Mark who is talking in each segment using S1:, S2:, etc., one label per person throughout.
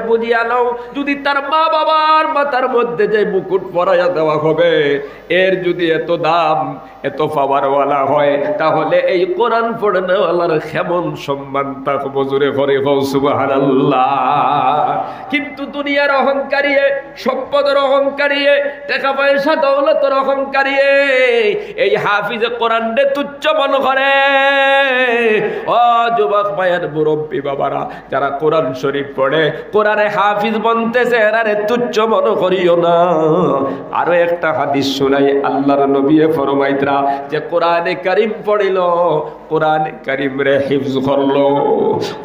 S1: বুঝিয়া নাও, যদি তার মা বাবার মাথার মধ্যে যে মুকুট পরাইয়া দেওয়া হবে এর যদি এত দাম এত পাওয়ারওয়ালা হয়, তাহলে এই কোরআন পড়নেওয়ালার কেমন সম্মান থাকবো? জোরে করে হও সুবহানাল্লাহ। কিন্তু দুনিয়ার অহংকারী, সম্পদের অহংকারী, টাকা পয়সা দৌলতের অহংকারী এই হাফিজে কোরআন রে তুচ্ছ মনে করে। ও যুবক ভাইয়ের মুরব্বী বাবারা, যারা কোরআন শরীফ পড়ে কোরআনে হাফিজ বনতেছে এরারে তুচ্ছ মনে করিও না। আরো একটা হাদিস শুনাই, আল্লাহর নবী ফরমাইতরা যে কোরআনে কারীম পড়িল, কোরআনে কারীম রে হিফজ করলো,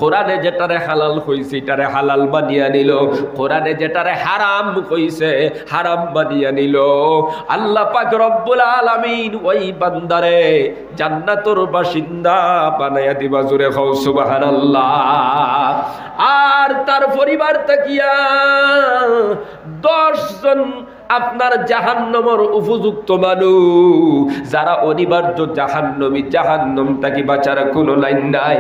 S1: কোরআনে যেটারে হালাল কইছে এটারে হালাল বানিয়ে নিল, কোরআনে যেটারে হারাম কইছে হারাম বানিয়ে নিল। আল্লাহ পাক রব্বুল আলামিন ওই বান্দারে জান্নাতুর বাসিন্দা বানায়া দিবা। জোরে খাও সুবহানাল্লাহ। আর তার পরিবার তাকিয়া 10 জন আপনার জাহান্নামের উপযুক্ত মানুষ, যারা অনিবার্য জাহান্নামী, জাহান্নাম থেকে বাঁচার কোনো লাইন নাই,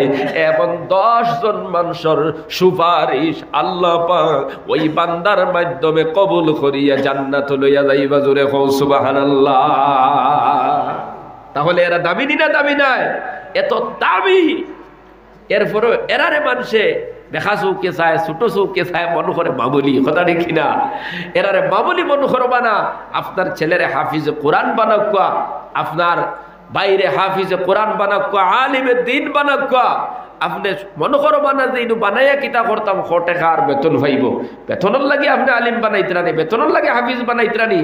S1: এবং 10 জন মানুষের সুপারিশ আল্লাহ পাক ওই বান্দার মাধ্যমে কবুল করিয়া জান্নাত লইয়া যাইবা। জোরে কও সুবহানাল্লাহ। তাহলে এরা দামি না দামি নাই? এত দামি, এরপরে এরারে মানুষে দেখা চৌকে চায়, ছোট চৌকে চায়, মনে করে মামুলি। কথা দেখি না? এরারে মামুলি মনে করবা না। আপনার ছেলেরে হাফিজে কোরআন বানাকুয়া, আপনার বাইরে হাফিজে কোরআন বানাকুয়া, আলিমে দিন বানাকুয়া। আপনি মনে করো বানা যে ইনু বানাইয়া কিতা করতাম 100 টাকা আর বেতন পাইব। বেতনের লাগে আপনি আলিম বানাইতরানি, বেতনের লাগে হাফিজ বানাইতরানি।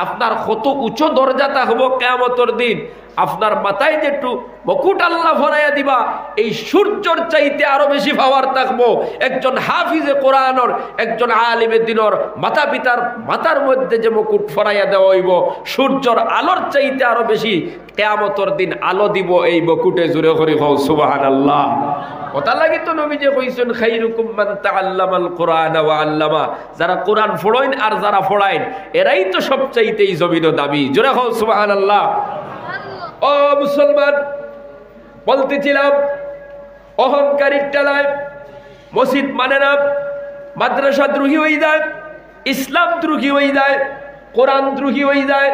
S1: আপনার কত উচ্চ দরজা থাকবো কিয়ামতের দিন। আপনার মাথায় যে একটু মুকুট আল্লাহ ভরাইয়া দিবা, এই সূর্যর চাইতে আরো বেশি পাওয়ার থাকবো একজন হাফিজে কোরআনের, একজন আলিমে দ্বীনের মাতা পিতার মাথার মধ্যে যে মুকুট ভরাইয়া দেওয়া হইব, সূর্যর আলোর চাইতে আরো বেশি কিয়ামতের দিন আলো দিব এই মুকুটে। জোরে করে কও সুবহানাল্লাহ। কথা লাগি তো নবী যে কইছেন খাইরুকুম মান তাআল্লামাল কুরআন ওয়া আল্লামা, যারা কোরআন পড়েন আর যারা পড়ায় এরাই তো সবচাইতে এই জমিনে দামি। জোরে কও সুবহানাল্লাহ। ও মুসলমান, বলতেছিলাম অহংকারী টালায় মসজিদ মানে না, মাদ্রাসা দ্রোহী হয়ে যায়, ইসলাম দ্রোহী হয়ে যায়, কোরআন দ্রোহী হয়ে যায়,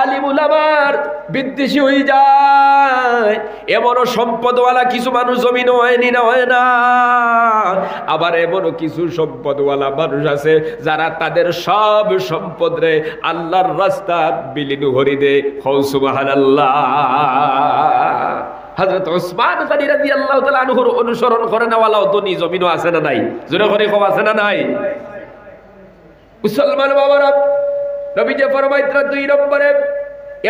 S1: আলিম উলামার বিদ্বেষী হয়ে যায়। এমনও সম্পদওয়ালা কিছু মানুষ জমিন হয়নি না, হয় না। আবার এমনও কিছু সম্পদওয়ালা মানুষ আছে যারা তাদের সব সম্পদ রে আল্লাহর রাস্তা বিলীন করে দে। হও সুবহানাল্লাহ। হযরত ওসমান গনি রাদিয়াল্লাহু তাআলা আনহুর অনুসরণ করে নেওয়ালাও ধনী জমিনও আছে না নাই? জোরে করে কও আছে না নাই? মুসলমান বাবারা, নবী যে ফরমাইতরা 2 নম্বরে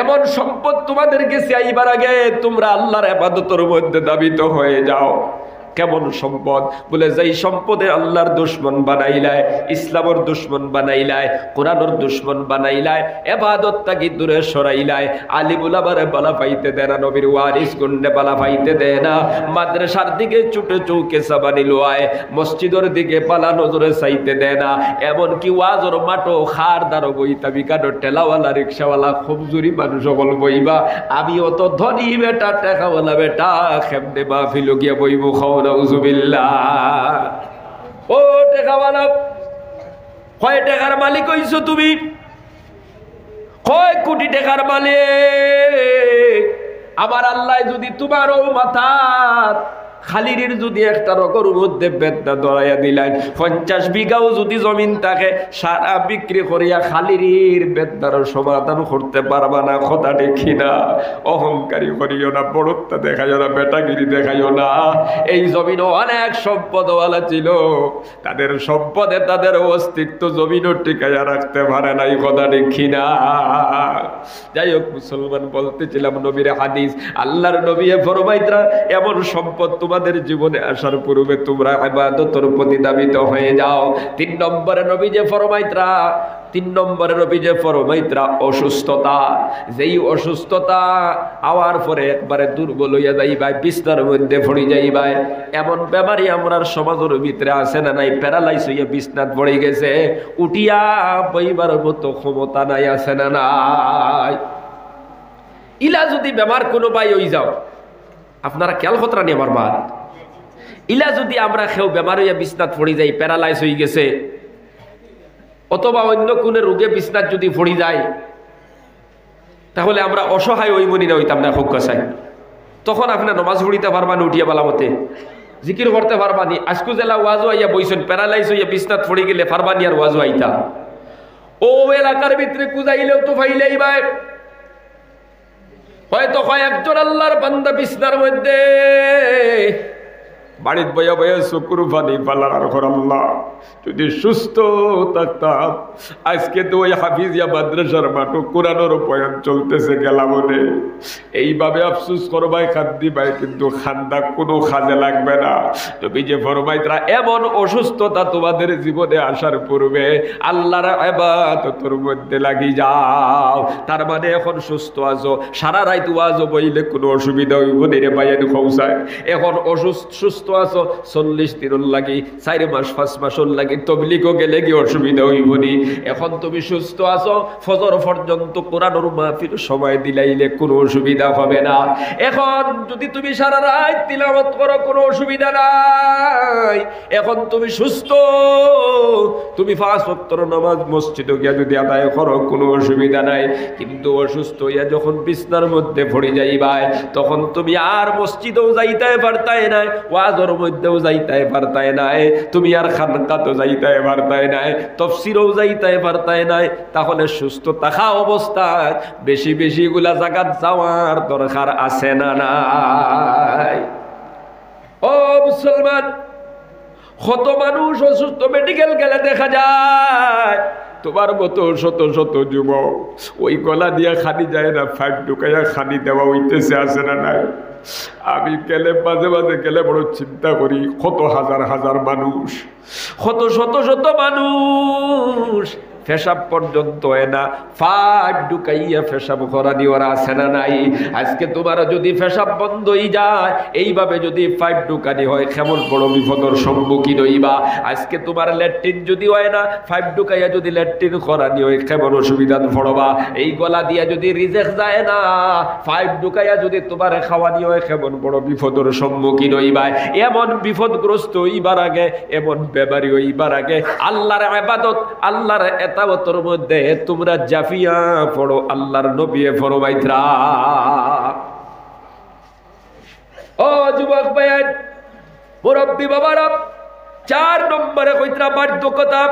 S1: এমন সম্পদ তোমাদের কাছে আইবার আগে তোমরা আল্লাহর ইবাদতের মধ্যে দাবিত হয়ে যাও। কেমন সম্পদ? বলে যেই সম্পদে আল্লাহর দুশমন বানাইলায়, ইসলামের দুশমন বানাইলায়, কোরআনের দুশমন বানাইলায়, ইবাদত থেকে দূরে সরাইলায়, আলিম উলামারে বালা পাইতে দেয় না, নবীর ওয়ারিস গুন্ডে বালা পাইতে দেয় না, মাদ্রাসার দিকে ছুটে চৌকে সাবানি লোয়ায়, মসজিদের দিকে পালা নজরে চাইতে দেয় না, এমনকি ওয়াজর মাঠো খার দারো বইতা বিকানো টেলাওয়ালা রিক্সাওয়ালা খুব জুরি মানুষ সকল বইবা। আমি অত ধনী বেটা, টাকাওয়ালা বেটা, কেমনে মাহফিল গিয়া বইব? খাও নাউজুবিল্লাহ। ও টাকাওয়ালা, কয় টাকার মালিক হইছো তুমি? কয় কোটি টাকার মালিক? আমার আল্লাহ যদি তোমারও মাথা খালির যদি একটা রকর মধ্যে বেদনা ধরাইয়া দিলেন, 50 বিঘাও যদি জমিন থাকে, সারা বিক্রি করিয়া খালির বেদনার সমাধান করতে পারবা না। কথা দেখি না? অহংকারী করিও না, বড়ত্বা দেখাইও না, বেটাগিরি দেখাইও না। এই জমিন অনেক সম্পদওয়ালা ছিল, তাদের সম্পদে তাদের অস্তিত্ব জমিনও টিকাইয়া রাখতে পারে নাই। কথা দেখি না? যাই হোক মুসলমান, বলতেছিলাম নবীর হাদিস, আল্লাহর নবী ফরমাইতরা এমন সম্পদ তোমাদের জীবনে আসার পূর্বে তোমরা ইবাদতের প্রতি দাবিত হয়ে যাও। 3 নম্বরে নবী যে ফরমাইতরা, 3 নম্বরে নবী যে ফরমাইতরা অসুস্থতা, যেই অসুস্থতা আওয়ার পরে একবারে দুর্বল হইয়া যাইবাই, বিছনার মধ্যে পড়ে যাইবাই। এমন বেমারি আমরার সমাজের ভিতরে আছে না নাই? প্যারালাইজ হইয়া বিছনাত পড়ে গেছে, উঠিয়া বইবার মতো ক্ষমতা নাই, আছে না নাই? ইলা যদি বেমার কোনো বাই হয়ে যাও, আপনারা খেয়াল খতরা নিয়ে আমার বাদ ইলা যদি আমরা খেও বেমার হইয়া বিছনাত পড়ি যাই, প্যারালাইজ হয়ে গেছে, অথবা অন্য কোনো রোগে বিছনাত যদি পড়ি যায়, তাহলে আমরা অসহায় ওই মনি না হইতাম না হোক চাই। তখন আপনার নমাজ পড়িতে পারবা না, উঠিয়া বালামতে জিকির করতে পারবা নি। আজকু জেলা ওয়াজও আইয়া বইছেন, প্যারালাইজ হইয়া বিছনাত পড়ি গেলে পারবা নি আর ওয়াজও আইতা। ও এলাকার ভিতরে কুজাইলেও তো ফাইলেই ভাই, হয়তো কয়েকজন আল্লাহর বান্দা বিছনার মধ্যে বাড়ির বয়া বয়া চকুর পানি পালার ঘর আল্লাহ যদি সুস্থ থাকতাম, আজকে তো ওই হাফিজিয়া মাদ্রাসার মাঠও কোরআনের বয়ান চলতেছে গেলামনে। এইভাবে আফসুস করবাই খান্দি ভাই, কিন্তু খান্দা কোনো কাজে লাগবে না। তুমি যে ফরমাইতরা এমন অসুস্থতা তোমাদের জীবনে আসার পূর্বে আল্লাহর ইবাদতের মধ্যে লাগি যাও। তার মানে এখন সুস্থ আছো, সারা রাত ওয়াজ বইলে কোনো অসুবিধা হইব না রে ভাই, খৌসায়। এখন সুস্থ আছো, 40 দিন লাগি, 4 মাস 5 মাস লাগি তবলিগও গেলে কি অসুবিধা হইব নি? এখন তুমি সুস্থ আছো, ফজর পর্যন্ত কোরআনের মাহফিল সময় দিলাইলে কোনো অসুবিধা হবে না। এখন যদি তুমি সারা রাত তিলাওয়াত করো, কোনো অসুবিধা নাই। এখন তুমি সুস্থ, তুমি 5 ওয়াক্তের নামাজ মসজিদে গিয়া যদি আদায় করো, কোনো অসুবিধা নাই। কিন্তু অসুস্থ হইয়া যখন বিছনার মধ্যে পড়ে যাইবাই, তখন তুমি আর মসজিদেও যাইতে পারতাই নাই, ওয়াজের মধ্যেও যাইতে পারতাই নাই, তুমি আর খানকাতেও যাইতে পারতাই নাই, তাফসীরেও যাইতে পারতাই নাই। তাহলে সুস্থ থাকা অবস্থায় বেশি বেশি গুলা জায়গাত যাওয়ার দরকার আছে না নাই? ও মুসলমান, কত মানুষ অসুস্থ মেডিকেল গেলে দেখা যায় তোমার মতো শত শত যুবক ওই গলা দিয়া খানি যায় না, ফাইট ঢুকাইয়া খানি দেওয়া হইতেছে, আছে না নাই? আমি গেলে মাঝে মাঝে গেলে বড় চিন্তা করি, কত হাজার হাজার মানুষ, কত শত শত মানুষ পেশাব পর্যন্ত হয় না, ফাট ঢুকাইয়া পেশাব করানি ওরা আছে না নাই? আজকে তোমার যদি পেশাব বন্ধ হয়ে যায়, এইভাবে যদি পাইপ ঢুকানি হয়, কেমন বড় বিপদের সম্মুখীন হইবা। আজকে তোমার ল্যাট্রিন যদি হয় না, পাইপ ঢুকাইয়া যদি ল্যাট্রিন করানি হয়, কেমন অসুবিধা পড়বা। এই গলা দিয়া যদি রিজেক্ট যায় না, পাইপ ঢুকাইয়া যদি তোমার খাওয়ানি হয়, কেমন বড় বিপদের সম্মুখীন হইবা। এমন বিপদগ্রস্ত হইবার আগে, এমন বেমারি হইবার আগে আল্লাহর ইবাদত, আল্লাহর এতাবতর মধ্যে তোমরা জাফিয়া পড়ো, আল্লাহর নবী ফরমাইতরা। ও যুবক ভাইয়ের মুরব্বী বাবারা, 4 নম্বরে কইতরা বার্ধক্যতা।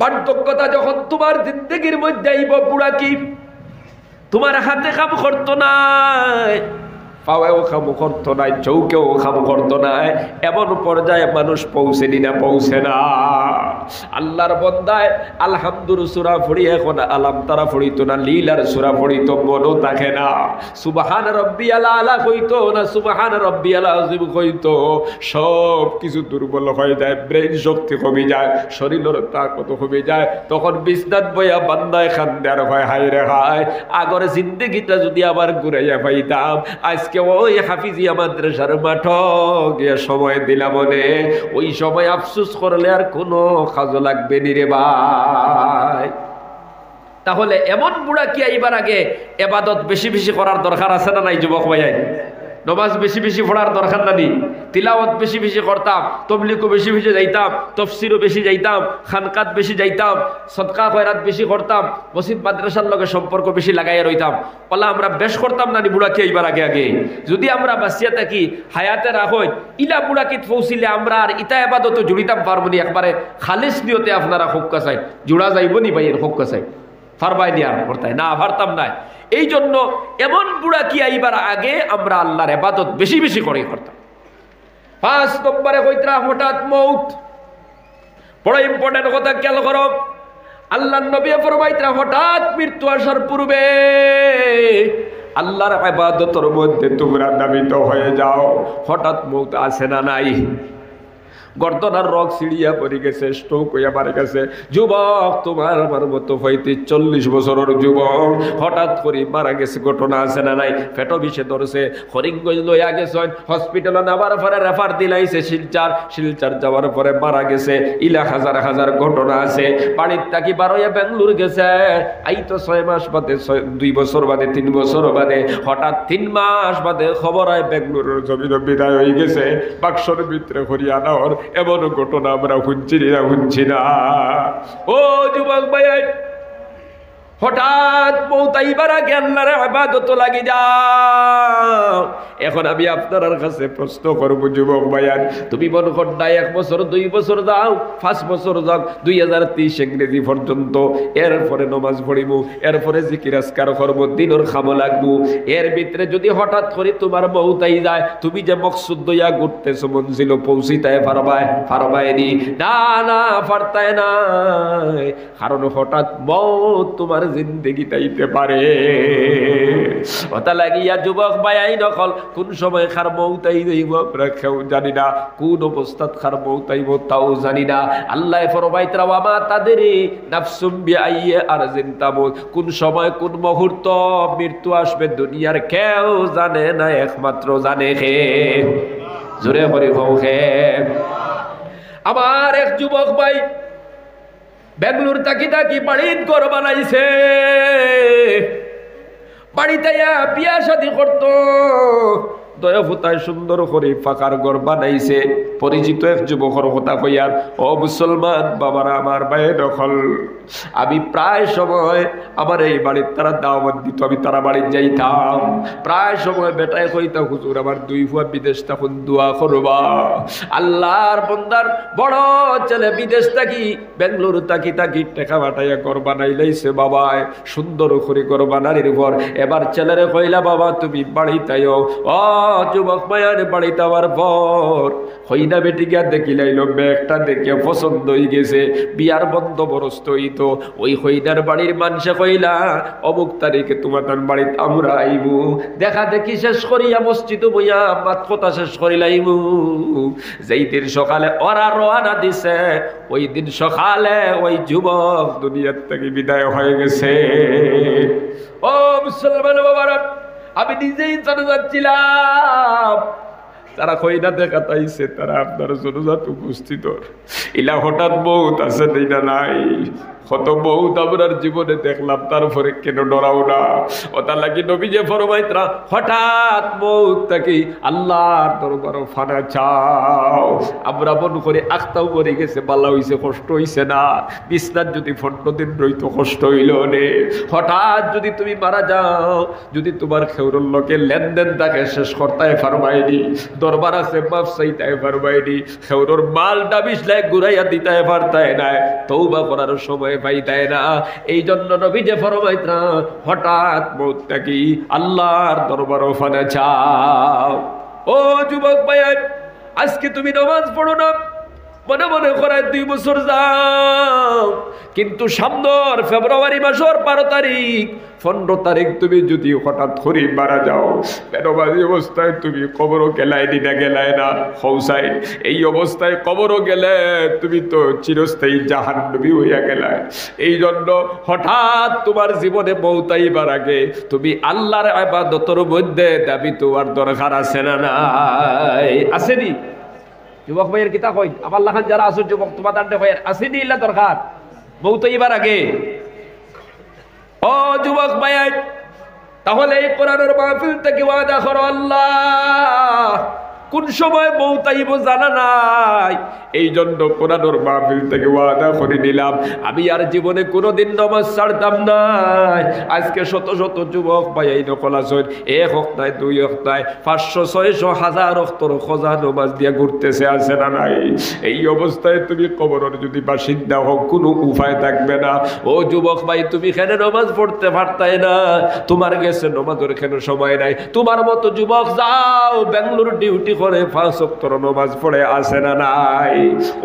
S1: বার্ধক্যতা যখন তোমার জিন্দগির মধ্যে আইব, বুড়া কি তোমার হাতে কাম করতো না, পাওয়াও কাম করতো নাই, চৌকেও কাম করতো না, এমন পর্যায়ে মানুষ পৌঁছেনি না, পৌঁছে না। আল্লাহর বন্দায় আলহামদুলিল্লাহ সূরা পড়ি, এখন আলাম তারা পড়িতো না, লীলার সূরা পড়িতো, মনও থাকে না। সুবহান রাব্বিয়াল আলা কইতো না, সুবহান রাব্বিয়াল আযীম কইতো। সব কিছু দুর্বল হয়ে যায়, ব্রেন শক্তি কমে যায়, শরীরের তাকত কমে যায়। তখন বিছনাত বইয়া বান্দায় খান্দে আর হয়, হায় রে হায়, আগর জিন্দগিটা যদি আবার ঘুরাইয়া পাইতাম, আজকে ওই হাফিজিয়া মাদ্রাসার মাঠ গিয়ে সময় দিলাম, মনে ওই সময় আফসোস করলে আর কোনো কাজ লাগবে নি রে ভাই। তাহলে এমন বুড়া কি আইবার আগে ইবাদত বেশি বেশি করার দরকার আছে না নাই? যুবক ভাই, নমাজ বেশি বেশি পড়ার দরকার নানি? তিলাওয়াত বেশি বেশি করতাম, তবলিগও বেশি বেশি যাইতাম, তাফসীরও বেশি যাইতাম, খানকাত বেশি যাইতাম, সদকা খয়রাত বেশি করতাম, মসজিদ মাদ্রাসার লগে সম্পর্ক বেশি লাগাইয়া রইতাম। ওলা আমরা বেশ করতাম নানি বুড়া কি আইবার আগে আগে? যদি আমরা বাঁচিয়া থাকি, হায়াতে রাখই, ইলা বুড়া কি পৌঁছিলে আমরা আর ইতা ইবাদত জুড়িতাম পারবো নি? একবারে খালিস নিয়তে আপনারা হোক্কা চাই, জুড়া যাইব নি ভাই? হোক্কা চাই ফারবাই নি আর করতাই না, পারতাম না। এই জন্য এমন বুড়া কি আইবার আগে আমরা আল্লাহর ইবাদত বেশি বেশি করে করতাম। 5 নম্বরে কইতরা হঠাৎ মৌত। বড় ইম্পর্টেন্ট কথা খেয়াল করো। আল্লাহর নবী ফরমাইতরা হঠাৎ মৃত্যু আসার পূর্বে আল্লাহর ইবাদতের মধ্যে তোমরা দাবিত হয়ে যাও। হঠাৎ মৌত আসে না নাই? গর্দনার রক ছিড়িয়া পড়ে গেছে, স্ট্রোক হইয়া মারা গেছে। যুবক তোমার আমার মতো 35-40 বছরের যুবক হঠাৎ করে মারা গেছে, ঘটনা আছে না নাই? পেটো বিষে ধরছে, হরিঙ্গজ লইয়া গেছেন হসপিটালে, নেবার পরে রেফার দিলাইছে শিলচার যাওয়ার পরে মারা গেছে। ইলা হাজার হাজার ঘটনা আছে। বাড়ির থাকি বারোয়া বেঙ্গলোর গেছে, এই তো 6 মাস বাদে 2 বছর বাদে 3 বছর বাদে হঠাৎ 3 মাস বাদে খবর হয় বেঙ্গলোরের জমিন বিদায় হয়ে গেছে। বাক্সর ভিতরে হরিয়ানার এমন ঘটনা আমরা শুনছি না। ও যুবক ভাই, হঠাৎ মৌতাইবার আগে আল্লাহর ইবাদত লাগি যাও। এখন আমি আপনার কাছে প্রশ্ন করব যুবক ভাইয়ান, তুমি মনে করনা 1 বছর 2 বছর যাও, 5 বছর যাও, 2030 ইংরেজি পর্যন্ত, এরপরে নমাজ পড়িব, এরপরে জিকির আজকার করব, দিনের খামো লাগবো। এর ভিতরে যদি হঠাৎ করে তোমার মৌতাই যায়, তুমি যে মকসুদ দইয়া ঘুরতেছো মঞ্জিল পৌঁছিতে পারবাই নি? না না, পারতায় না। কারণ হঠাৎ মৌত তোমার জিন্দেগি তাইতে পারে। ওটা লাগিয়া যুবক ভাই নকল কোন সময় খার মৌতাই দেব আমরা কেউ জানি না, কোন অবস্থাত খার মৌতাইব তাও জানি না। আল্লাহ ফরমাইতরা ওয়ামা তাদের নাফসুম বিআইয়ি আরজিন তামুত, কোন সময় কোন মুহূর্ত মৃত্যু আসবে দুনিয়ার কেউ জানে না, একমাত্র জানে কে? জোরে করে কও কে? আমার এক যুবক ভাই বেঙ্গলোর থাকি বাড়ির ঘর বানাইছে। বাড়িতে বিয়া শাদী করতো, দয়া ফুতায় সুন্দর করে ফাঁকার ঘর বানাইছে। পরিচিত এক যুবকর কথা কইয়ার, ও মুসলমান বাবারা, আমার ভাই দখল, আমি প্রায় সময় আমার এই বাড়ির তারা দাওয়াত দিত, আমি তারা বাড়ির যাইতাম। প্রায় সময় বেটায় কইতা, হুজুর আমার 2 ফুয়া বিদেশ তখন দোয়া করবা। আল্লাহর বন্দার বড় ছেলে বিদেশ থাকি বেঙ্গলোর থাকি টাকা বাটাইয়া ঘর বানাই লাইছে বাবায়, সুন্দর করে ঘর বানানির পর এবার ছেলেরে কইলা, বাবা তুমি বাড়িতেও। ও যুবক মায়ের বাড়িতে আবার পর হইনা বেটি গিয়া দেখি লাইল, ব্যাগটা দেখে পছন্দ হয়ে গেছে, বিয়ার বন্দোবস্ত হইতো। ওই হইনার বাড়ির মানুষে কইলা, অমুক তারিখে তোমার বাড়িতে আমরা আইবু। দেখা দেখি শেষ করিয়া মসজিদ বইয়া মাত কথা শেষ করিলাইবু। যেই দিন সকালে ওরা রওনা দিছে, ওই দিন সকালে ওই যুবক দুনিয়ার থেকে বিদায় হয়ে গেছে। ও মুসলমান বাবারা, আমি নিজেই চলে যাচ্ছিলাম, তারা কইনা দেখা তাইছে, তারা আপনার জনজাত উপস্থিত। ইলা হঠাৎ বহুত আছে না নাই, কত বহুত আপনার জীবনে দেখলাম, তারপরে কেন ডরাও না? ওটা লাগি নবী যে ফরমাইতরা, হঠাৎ বহুত থাকি আল্লাহর দরবারে ফানা চাও। আমরা মন করে আখতাও মরে গেছে, বালা হইছে, কষ্ট হইছে না? বিছনার যদি 15 দিন রইতো কষ্ট হইল নে। হঠাৎ যদি তুমি মারা যাও, যদি তোমার খেউরুর লোকে লেনদেন থাকে শেষ করতে পারবাইনি, দরবার আছে মাফ চাইতে পারবাইনি, খেউরুর মাল ডাবিস লাগ ঘুরাইয়া দিতে পারতাই না, তওবা করার সময় পাইতাই না। এই জন্য নবী যে ফরমাইতরা, হঠাৎ মৌতটা কি আল্লাহর দরবারে ফানা চাও। ও যুবক ভাই, আজকে তুমি নামাজ পড়ো না, মনে মনে করে 2 বছর যাও, কিন্তু সামনের ফেব্রুয়ারি মাসের 12 তারিখ 15 তারিখ তুমি যদি হঠাৎ করে মারা যাও, বেনবাজি অবস্থায় তুমি কবরও গেলাই দিনা গেলাই না হৌসাই, এই অবস্থায় কবরও গেলে তুমি তো চিরস্থায়ী জাহান্নামী হইয়া গেলাই। এই জন্য হঠাৎ তোমার জীবনে মৌতাইবার আগে তুমি আল্লাহর ইবাদতের মধ্যে দাবি তোমার দরকার আছে না নাই? আসেনি যুবক ভাইয়ের কিতা কই? আমার লাখান যারা আসো যুবক, তোমাদের ভাইয়ের আসেনি ইল্লা দরকার মৌতাইবার আগে? ও যুবক ভাই, তাহলে এই কোরআনের মাহফিল থেকে ওয়াদা করো, আল্লাহ কোন সময় মৌতাইব জানা নাই। এই জন্য কোরআনের মাহফিল থেকে ওয়াদা করে নিলাম, আমি আর জীবনে কোনোদিন নামাজ ছাড়তাম না। আজকে শত শত যুবক ভাই এই নকল আসেন, 1 হোক নাই 2 হোক নাই, 500 600 1000 অক্তর খোঁজা নামাজ দিয়া ঘুরতেছে, আছে না নাই? এই অবস্থায় তুমি কবরের যদি বাসিন্দা হোক, কোনো উপায় থাকবে না। ও যুবক ভাই, তুমি কেন নামাজ পড়তে পারতাই না? তোমার গেছে নামাজের কেন সময় নাই? তোমার মতো যুবক যাও বেঙ্গলোর ডিউটি করে 5 ওয়াক্ত নামাজ পড়ে আসে না নাই।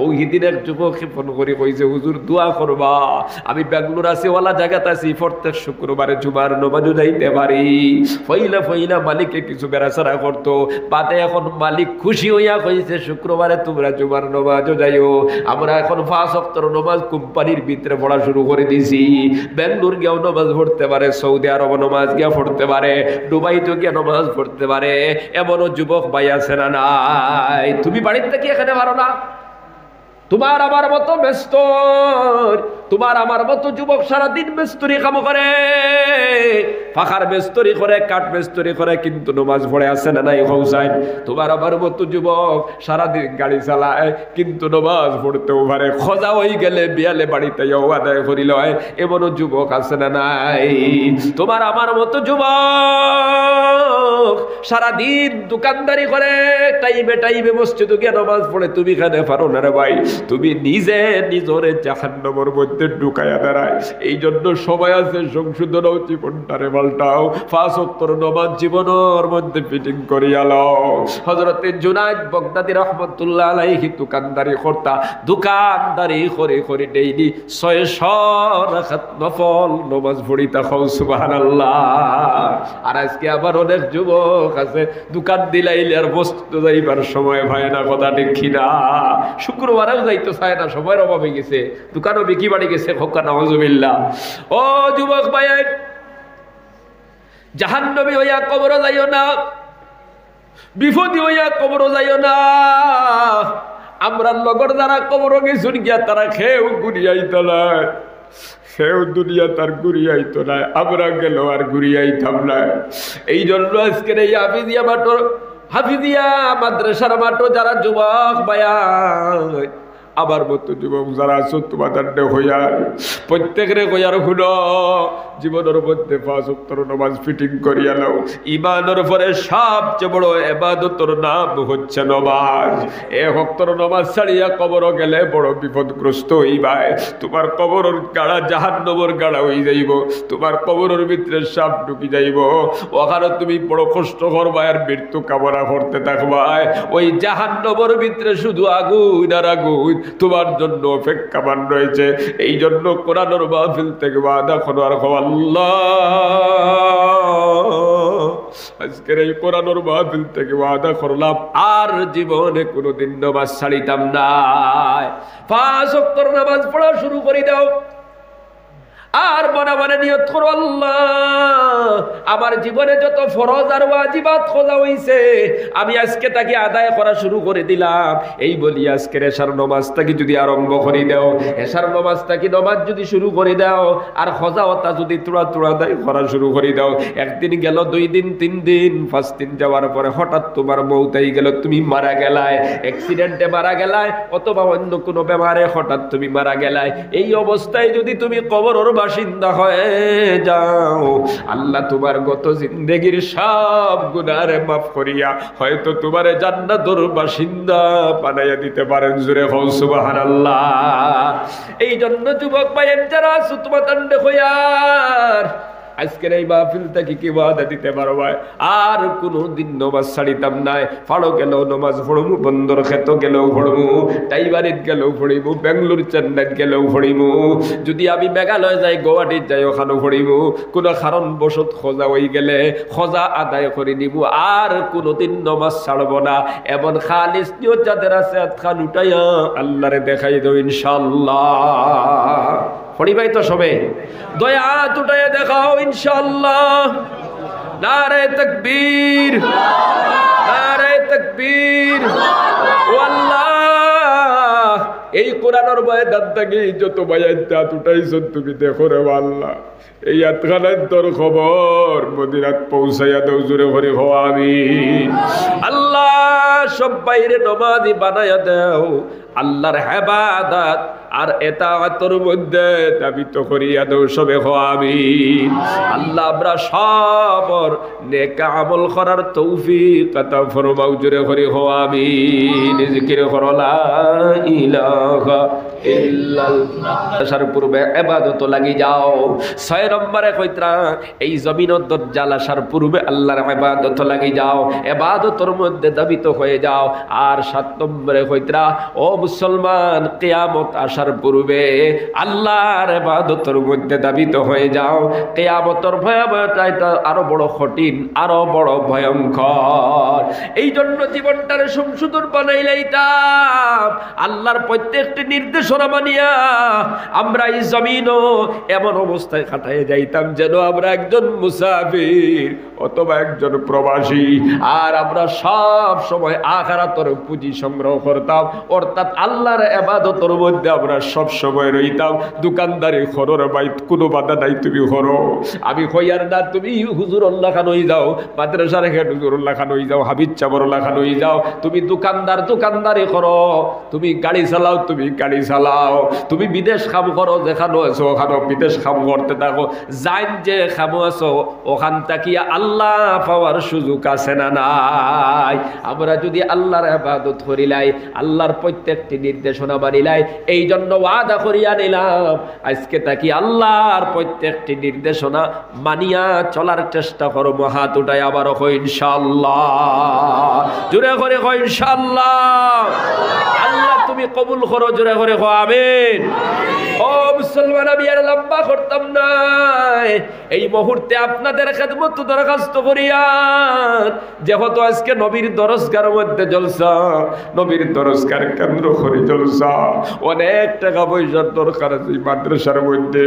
S1: ওই দিন এক যুবক ফোন করে কইছে হুজুর দোয়া করবা, আমি ব্যাঙ্গালোর আছি ওয়ালা জায়গাতে আছি, প্রত্যেক শুক্রবারে জুমার নামাজও যাইতে পারি। ফইলা ফইলা মালিককে কিছু বেড়াচারা করতো, বাদে এখন মালিক খুশি হইয়া কইছে শুক্রবারে তোমরা জুমার নামাজও যাইও। আমরা এখন 5 ওয়াক্ত নামাজ কোম্পানির ভিতরে পড়া শুরু করে দিছি। ব্যাঙ্গালোর গিয়েও নামাজ পড়তে পারে, সৌদি আরব নামাজ গিয়া পড়তে পারে, দুবাইতে গিয়ে নামাজ পড়তে পারে। এমনও যুবক ভাই আছে না নাই? তুমি বাড়ির থেকে এখানে পারো না? তোমার আমার মতো ব্যস্ত, তোমার আমার মতো যুবক সারাদিন মেস্তরি কাম করে, ফাঁকার মেস্তরি করে, কাঠ মেস্তরি করে, কিন্তু নামাজ পড়ে আসে না নাই? হোসাইন তোমার আমার মতো যুবক সারাদিন গাড়ি চালায় কিন্তু নামাজ পড়তেও পারে, খোঁজা হয়ে গেলে বিয়ালে বাড়িতে আদায় করিল। এমনও যুবক আছে না নাই? তোমার আমার মতো যুবক সারাদিন দোকানদারি করে, টাইমে টাইমে মসজিদে গিয়ে নামাজ পড়ে, তুমি এখানে পারো না রে ভাই। তুমি নিজে নিজরে জাহান্নামের মধ্যে ঢুকাইয়া দাঁড়ায়। এই জন্য সময় আছে সংশোধন জীবনটারে পাল্টাও, 5 ওয়াক্ত নামাজ জীবনের মধ্যে ফিটিং করিয়া লও। হযরতে জুনায়েদ বাগদাদী রাহমাতুল্লাহ আলাইহি দোকানদারি করতা, দোকানদারি করে করে ডেইলি 600 রাকাত নফল নামাজ পড়িতা। সুবহানাল্লাহ। আর আজকে আবার অনেক যুবক আছে দোকান দিলাইলে আর বস্তু যাইবার সময় হয় না, কথা ঠিক কিনা? শুক্রবারেও যাইতো চায় না, সময়ের অভাবে গেছে, দোকানও বিকি বাড়ি গেছে। খোকা নাউজুবিল্লাহ। ও যুবক ভাই, জাহান্নামী হইয়া কবরে যাইও না, বিপদী হইয়া কবরে যাইও না। আমরা লগর যারা কবরে গেছুন গিয়া তারা খেয়েও গুড়িয়াইতো না, সেও দুনিয়া তার ঘুরিয়াইতো না, আমরা গেল আর ঘুরিয়াইতাম না। এই জন্য আজকের এই হাফিজিয়া মাদ্রাসার মাঠো যারা যুবক ভাইয়া, আবার মতো যুবক যারা আছো তোমাদের হইয়া প্রত্যেকের হইয়ার হুনো জীবনের মধ্যে 5 ওয়াক্ত নামাজ ফিটিং করিয়া নাও। ইমানের পরে সবচেয়ে বড় ইবাদতের নাম হচ্ছে নামাজ। 1 ওয়াক্ত নামাজ ছাড়িয়া কবর গেলে বড় বিপদগ্রস্ত হইবাই। তোমার কবরের গাড়া জাহান্নামের গাড়া হয়ে যাইব, তোমার কবরের ভিতরে সাপ ঢুকি যাইব, ওখানে তুমি বড় কষ্ট করবা আর মৃত্যু কামনা করতে থাকবা। ওই জাহান্নামের ভিতরে শুধু আগুন আর আগুন তোমার জন্য অপেক্ষামান রয়েছে। এই জন্য কোরআনের মাহফিল থেকে ওয়াদা করো আর আল্লাহ, আজকের এই কোরআনের মাহফিল থেকে ওয়াদা করলাম আর জীবনে কোনোদিন নামাজ ছাড়িতাম না। 5 ওয়াক্ত নামাজ পড়া শুরু করে দাও, আর মনে মনে নিয়ত করো আল্লাহ আমার জীবনে যত ফরজ আর ওয়াজিবাত খোঁজা হইছে আমি আজকে তাকে আদায় করা শুরু করে দিলাম। এই বলি আজকের এশার নামাজটাকে যদি আরম্ভ করে দাও, এশার নামাজটাকে নামাজ যদি শুরু করে দাও আর খোঁজাওয়াটা যদি তোড়া তোড়া আদায় করা শুরু করে দাও, একদিন গেল, 2 দিন, 3 দিন, 5 দিন যাওয়ার পরে হঠাৎ তোমার মৌতাই গেল, তুমি মারা গেলায়, অ্যাক্সিডেন্টে মারা গেলায়, অথবা অন্য কোনো বেমারে হঠাৎ তুমি মারা গেলায়। এই অবস্থায় যদি তুমি কবরের বাসিন্দা হয়ে যাও, আল্লাহ তোমার গত জিন্দেগির সব গুনাহ মাফ করিয়া হয়তো তোমার জান্নাতের বাসিন্দা বানাইয়া দিতে পারেন। জোরে হও সুবহানাল্লাহ। এই জন্য যুবক ভাইয়ের যারা আছো তোমার তান্ডে হইয়ার আজকের এই মাহফিলটাকে কি ওয়াদা দিতে পারো ভাই, আর কোনোদিন নামাজ ছাড়িতাম নাই। ফাড়ো গেলেও নামাজ পড়মু, বন্দর খেত গেলেও পড়মু, টাইবারিত গেলেও পড়িমু, বেঙ্গলোর চেন্নাইত গেলেও পড়িমু, যদি আমি মেঘালয় যাই, গুয়াহাটিত যাই, ওখানেও পড়িমু। কোনো কারণ বশত খোঁজা হয়ে গেলে খোঁজা আদায় করে নিব, আর কোনোদিন নামাজ ছাড়ব না। এমন খালিস নিয়ত যাদের আছে খান উঠাইয়া আল্লাহরে দেখাই দেব ইনশাআল্লাহ। পড়িবাই তো সবে দয়া উঠাইয়া দেখাও ইনশাআল্লাহ। নারে তাকবীর, নারে তাকবীর। ও আল্লাহ, এই কোরআনের ভয়ে দাদাকে যত ভাইয়ের দাঁত উঠাইছো তুমি দেখো রে আল্লাহ, এই আতখানের তোর খবর মদিনাত পৌঁছাইয়া দেও। জোরে করে হো আমিন। আল্লাহ সব বাইরে নমাজি বানাইয়া দেও, আল্লাহর ইবাদত আর ইতাআতের মধ্যে দাবিত করিয়া দেও। সবে হো আমিন। আল্লাহ আমরা সবর নেক আমল করার তৌফিক আতা ফরমাও। জোরে করে হো আমিন। জিকির করো লা ইলাহা ইল্লাল্লাহ আসার পূর্বে ইবাদত লাগি যাও 6 নম্বরে কইত্রা এই জমিনের দজ্জাল আসার পূর্বে আল্লাহর ইবাদত লাগি যাও ইবাদতের মধ্যে দাবিত হয়ে যাও আর 7 নম্বরে কইত্রা ও মুসলমান কিয়ামত আসার পূর্বে আল্লাহর ইবাদতের মধ্যে দাবিত হয়ে যাও কিয়ামতের ভয়াবহতা এটা আরো বড় কঠিন আরো বড় ভয়ঙ্কর এই জন্য জীবনটারে সংশোধন বানাইলাইতাম আল্লাহর প্রত্যেকটি নির্দেশনা মানিয়া আমরা এই জমিনও এমন অবস্থায় কাটায় যাইতাম যেন আমরা একজন মুসাফির অথবা একজন প্রবাসী আর আমরা সব সময় আখিরাতের পুঁজি সংগ্রহ করতাম অর্থাৎ আল্লাহর ইবাদতের মধ্যে আমরা সব সময় রইতাম দোকানদারি খরর ভাই কোনো বাধা নাই তুমি করো আমি কইয়ার না তুমি হুজুরুল্লাহ খান হয়ে যাও মাদ্রাসার হেড হুজুরুল্লাহ খান হয়ে যাও হাবিব চাবরুল্লাহ খান হয়ে যাও তুমি দোকানদারি করো তুমি গাড়ি চালাও তুমি গাড়ি চালাও তুমি বিদেশ কাম করো যেখানে আছো ওখানে বিদেশ কাম করতে থাকো যাইন যে খামো আছো ওখান তাকিয়া আল্লাহ পাওয়ার সুযোগ আছে না নাই আমরা যদি আল্লাহর ইবাদত করিলাই আল্লাহর প্রত্যেকটি নির্দেশনা মানিলাই এই জন্য ওয়াদা করিয়া নিলাম আজকে তাকি আল্লাহর প্রত্যেকটি নির্দেশনা মানিয়া চলার চেষ্টা করব হাত উঠাই আবারও কই ইনশাআল্লাহ জোরে করে কই ইনশাআল্লাহ আল্লাহ তুমি কবুল করো জোরে করে কও আমিন ও মুসলমান আমি আর লম্বা করতাম না এই মুহূর্তে আপনাদের খেদমত দরখাস্ত করিয়ান যেহেতু আজকে নবীর দরজগার মধ্যে জলসা নবীর দরজগার কেন্দ্র করে জলসা অনেক টাকা পয়সার দরকার আছে মাদ্রাসার মধ্যে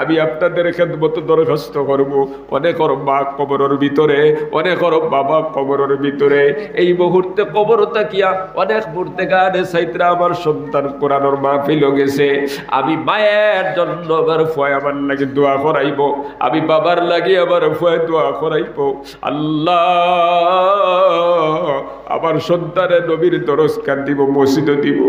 S1: আমি আপনাদের খেদমত দরখাস্ত করব অনেকের মা কবরের ভিতরে অনেকের বাবা কবরের ভিতরে এই মুহূর্তে কবর তাকিয়া অনেক মূর্তে গানে সাইত্রা আমার সন্তান কোরআনের মাহফিল গেছে আমি মায়ের জন্য আবার ফয় আমার লাগে দোয়া করাইব আমি বাবার লাগে আবার ফয় দোয়া করাইব আল্লাহ আমার সন্তানের নবীর দরজগার দিব মসজিদ দিব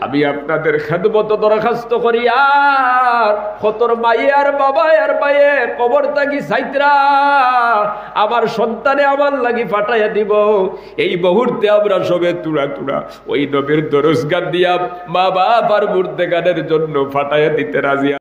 S1: আমি আপনাদের খেদমত দরখাস্ত করি আর কতর মায়ে আর বাবা আর মায়ে কবর তাকি সাইত্রা আমার সন্তানে আমার লাগি ফাটাইয়া দিব এই মুহূর্তে আমরা সবে তুড়া তুড়া ওই নবীর দরজগার দিয়া মা বাবার মূর্তে গানের জন্য ফাটাইয়া দিতে রাজি।